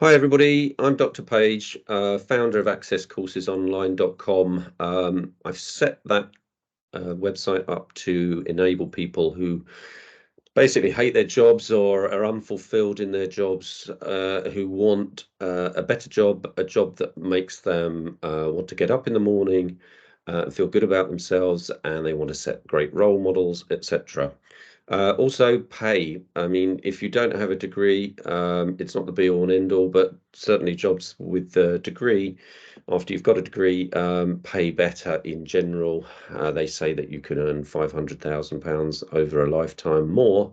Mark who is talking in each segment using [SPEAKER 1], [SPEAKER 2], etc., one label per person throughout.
[SPEAKER 1] Hi everybody, I'm Dr. Page, founder of accesscoursesonline.com. I've set that website up to enable people who basically hate their jobs or are unfulfilled in their jobs, who want a better job, a job that makes them want to get up in the morning, feel good about themselves, and they want to set great role models, etc. Also pay. I mean, if you don't have a degree, it's not the be all and end all, but certainly jobs with the degree, after you've got a degree, pay better in general. They say that you can earn £500,000 over a lifetime more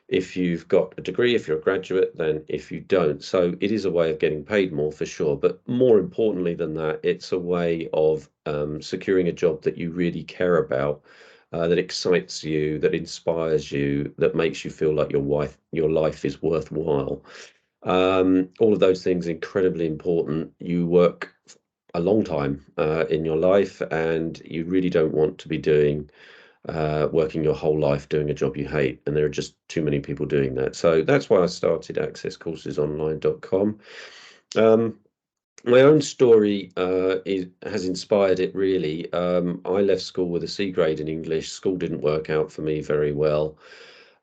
[SPEAKER 1] if you've got a degree, if you're a graduate, than if you don't. So it is a way of getting paid more for sure. But more importantly than that, it's a way of securing a job that you really care about, that excites you, that inspires you, that makes you feel like your life is worthwhile. All of those things incredibly important. You work a long time in your life, and you really don't want to be working your whole life doing a job you hate, and there are just too many people doing that. So that's why I started accesscoursesonline.com. My own story has inspired it really. I left school with a C grade in English. School didn't work out for me very well.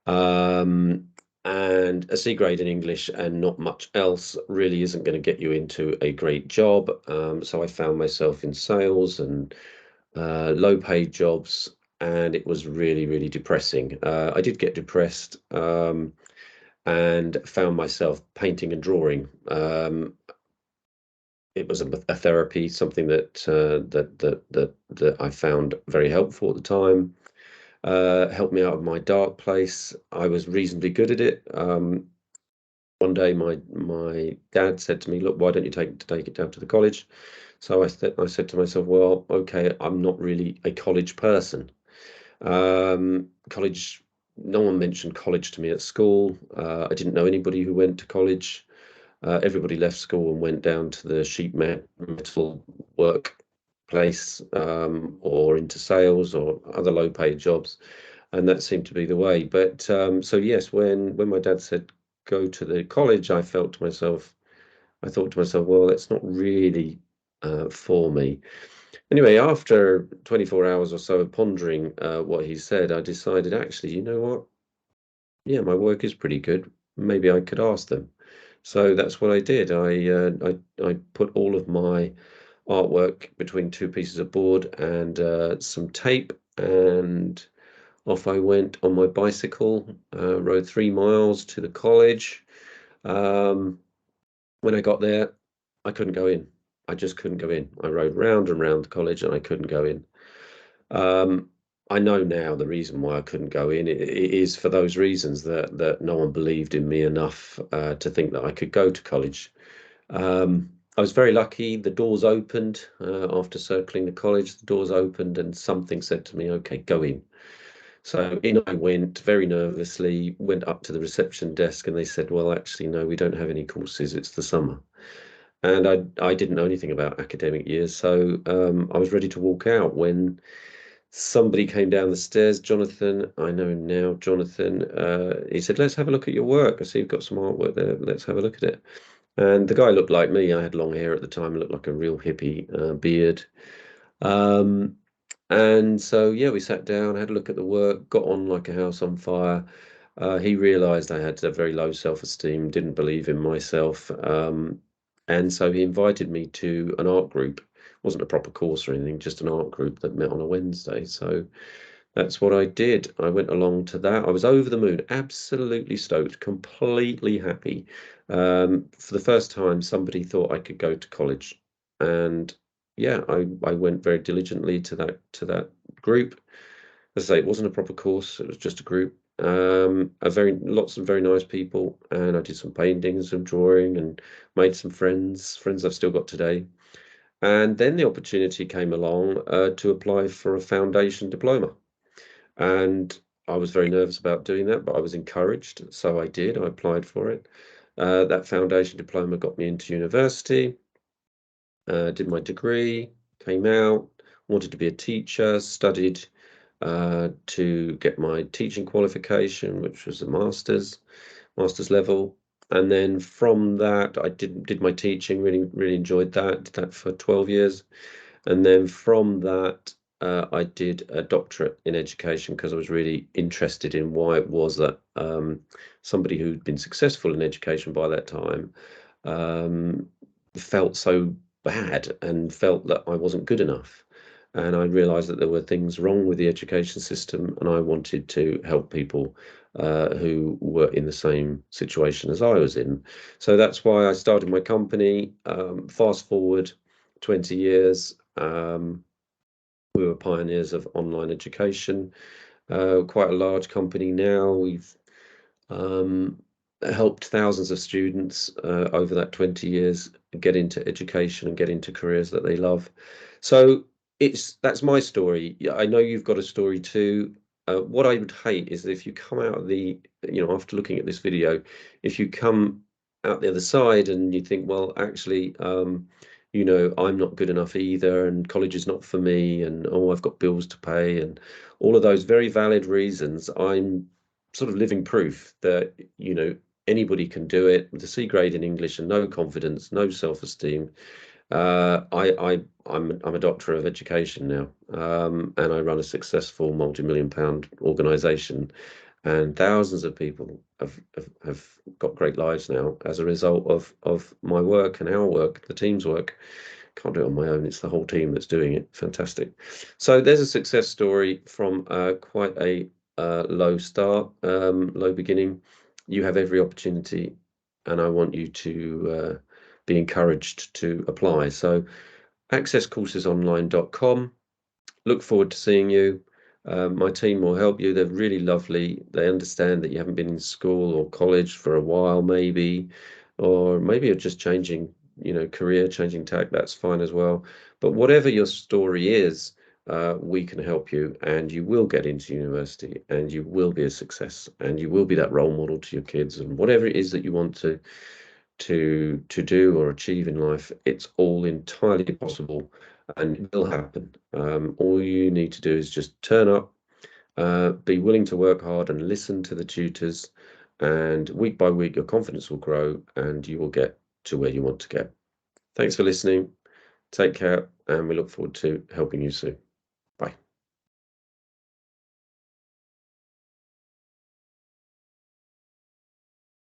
[SPEAKER 1] Um, and a C grade in English and not much else really isn't going to get you into a great job. So I found myself in sales and low paid jobs, and it was really, really depressing. I did get depressed, and found myself painting and drawing. It was a therapy, something that I found very helpful at the time. Helped me out of my dark place. I was reasonably good at it. One day, my dad said to me, "Look, why don't you take it down to the college?" So I said to myself, "Well, okay, I'm not really a college person." College, no one mentioned college to me at school. I didn't know anybody who went to college. Everybody left school and went down to the metal workplace, or into sales or other low-paid jobs, and that seemed to be the way. But so yes, when my dad said go to the college, I thought to myself, well, that's not really for me. Anyway, after 24 hours or so of pondering what he said, I decided, actually, you know what? Yeah, my work is pretty good. Maybe I could ask them. So that's what I did. I put all of my artwork between two pieces of board and some tape, and off I went on my bicycle. Rode 3 miles to the college. Um, when I got there, I couldn't go in. I just couldn't go in. I rode round and round the college, and I couldn't go in. Um, I know now the reason why I couldn't go in. It is for those reasons that no one believed in me enough to think that I could go to college. I was very lucky. The doors opened after circling the college. The doors opened, and something said to me, "Okay, go in." So in I went very nervously. Went up to the reception desk, and they said, "Well, actually, no, we don't have any courses. It's the summer." And I didn't know anything about academic years, so I was ready to walk out when somebody came down the stairs. Jonathan, I know him now. Jonathan, he said, "Let's have a look at your work. I see you've got some artwork there. Let's have a look at it." And the guy looked like me. I had long hair at the time. Looked like a real hippie, beard. Um, and so, yeah, we sat down, had a look at the work, got on like a house on fire. He realized I had a very low self-esteem, didn't believe in myself. And so he invited me to an art group. It wasn't a proper course or anything, just an art group that met on a Wednesday. So that's what I did. I went along to that. I was over the moon, absolutely stoked, completely happy. For the first time, somebody thought I could go to college, and yeah, I went very diligently to that group. As I say, it wasn't a proper course; it was just a group. Lots of very nice people, and I did some painting, some drawing, and made some friends I've still got today. And then the opportunity came along to apply for a foundation diploma. And I was very nervous about doing that, but I was encouraged, so I did. I applied for it. That foundation diploma got me into university, did my degree, came out, wanted to be a teacher, studied to get my teaching qualification, which was a master's level. And then from that, I did my teaching, really enjoyed that. Did that for 12 years. And then from that, I did a doctorate in education because I was really interested in why it was that somebody who'd been successful in education by that time um, felt so bad and felt that I wasn't good enough. And I realized that there were things wrong with the education system, and I wanted to help people who were in the same situation as I was in. So that's why I started my company. Fast forward 20 years, we were pioneers of online education. Quite a large company now. We've um, helped thousands of students over that 20 years get into education and get into careers that they love. So that's my story. Yeah, I know you've got a story too. What I would hate is if you come out of after looking at this video, if you come out the other side and you think, well, actually, I'm not good enough either, and college is not for me, and oh, I've got bills to pay, and all of those very valid reasons. I'm sort of living proof that anybody can do it with a C grade in English and no confidence, no self-esteem. I'm a doctor of education now, and I run a successful multi-million-pound organization, and thousands of people have got great lives now as a result of my work and our work, the team's work. Can't do it on my own. It's the whole team that's doing it. Fantastic. So there's a success story from quite a low start, low beginning. You have every opportunity, and I want you to be encouraged to apply. So accesscoursesonline.com. Look forward to seeing you. My team will help you. They're really lovely. They understand that you haven't been in school or college for a while, maybe, or maybe you're just changing, career, changing tack. That's fine as well. But whatever your story is, we can help you, and you will get into university, and you will be a success, and you will be that role model to your kids, and whatever it is that you want to do or achieve in life, it's all entirely possible and it will happen. All you need to do is just turn up, be willing to work hard and listen to the tutors, and week by week, your confidence will grow and you will get to where you want to get. Thanks for listening. Take care, and we look forward to helping you soon.